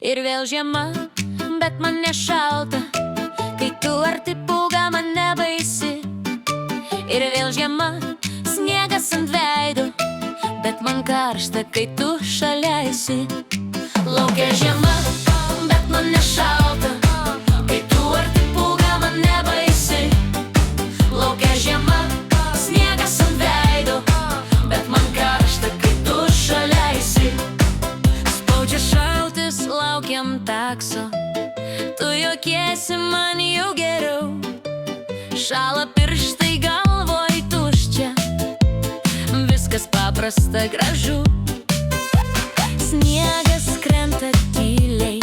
Ir vėl žiema, bet man nešalta, kai tu arti pūga man nebaisi. Ir vėl žiema, sniegas ant veido, bet man karšta, kai tu šalia esi. Lauke žiema, bet man nešalta, kai tu arti pūga man nebaisi. Lauke žiema, sniegas ant veido, bet man karšta, kai tu šalia esi. Spaudžia šaltis, laukiam takso, tu juokiesi, man jau geriau. Šala pirštai, galvoj tuščia, viskas paprasta, gražu. Sniegas krenta tyliai,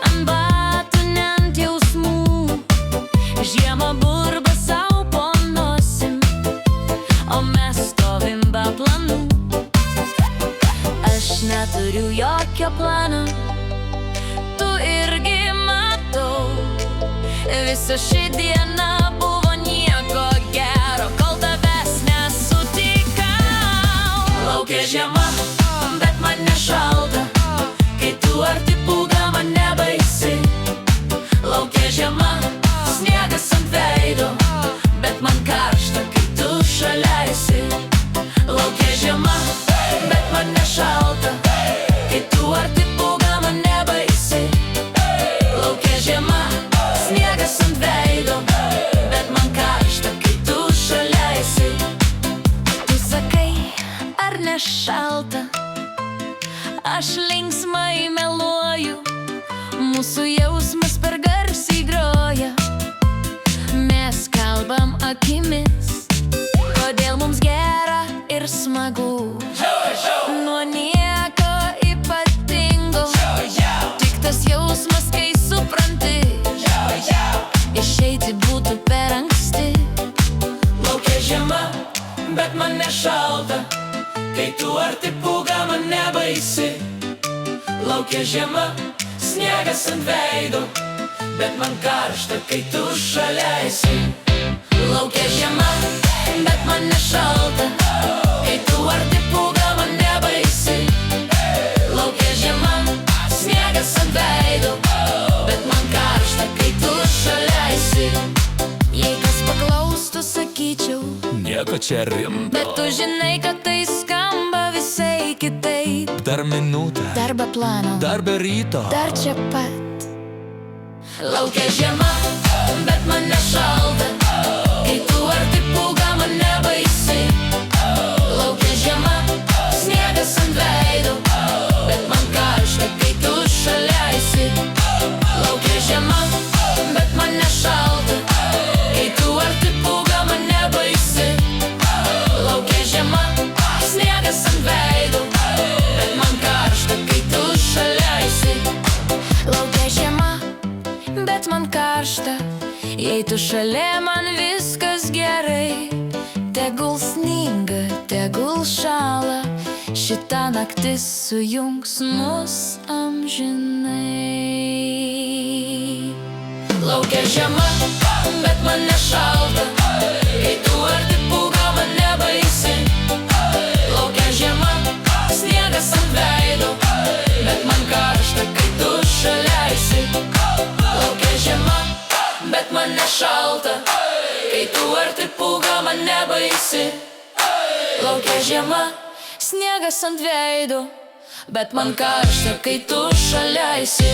ant batų, ne ant jausmų. Žiema burba sau po nosim, o mes stovim be planų. Aš neturiu jokio plano, tu irgi matau. Visa ši diena buvo nieko gero, kol tavęs nesutikau. Lauke žiema, bet man nešalta, kai tu arti pūga man nebaisi. Lauke žiema, sniegas ant veido, bet man karšta, kai tu šalia esi. Lauke žiema, bet man nešalta, kai tu arti pūga man nebaisi. Lauke žiema, sniegas ant veido, bet man karšta, kai tu šalia esi. Tu sakai, ar nešalta, aš linksmai meluoju, mūsų jausmas per garsiai groja. Mes kalbam akimis, kodėl mums gera ir smagu. Nuo nieko ypatingo, tik tas jausmas, kai supranti, išeiti būtų per anksti. Lauke žiema, bet man nešalta, kai tu arti pūga man nebaisi. Lauke žiema, sniegas ant veido, bet man karšta, kai tu šalia esi. Lauke žiema, bet man nešalta, kai tu arti pūga man nebaisi. Lauke žiema, sniegas ant veido, bet man karšta, kai tu šalia esi. Jei kas paklaustų, sakyčiau, nieko čia rimto, bet tu žinai, kad tai skamba visai kitaip. dar minutę, Dar be plano, dar be ryto. dar čia pat. Lauke žiema, bet man nešalta, kai tu arti pūga man nebaisi. Lauke žiema, sniegas ant veido, bet man karšta, kai tu šalia esi. Lauke žiema, bet man nešalta, kai tu arti pūga man nebaisi. Lauke žiema, sniegas ant veido, bet man karšta, kai tu šalia esi. Lauke žiema, bet man karšta, jei tu šalia, man viskas gerai. Tegul sninga, tegul šala, šita naktis sujungs mus amžinai. Lauke žiema, bet man nešalta, kai tu arti pūga man nebaisi. Lauke žiema, sniegas ant veido, bet man karšta, kai tu šalia esi. Lauke žiema, bet man nešalta, kai tu arti pūga man nebaisi. Lauke žiema, sniegas ant veido, bet man karšta, kai tu šalia esi.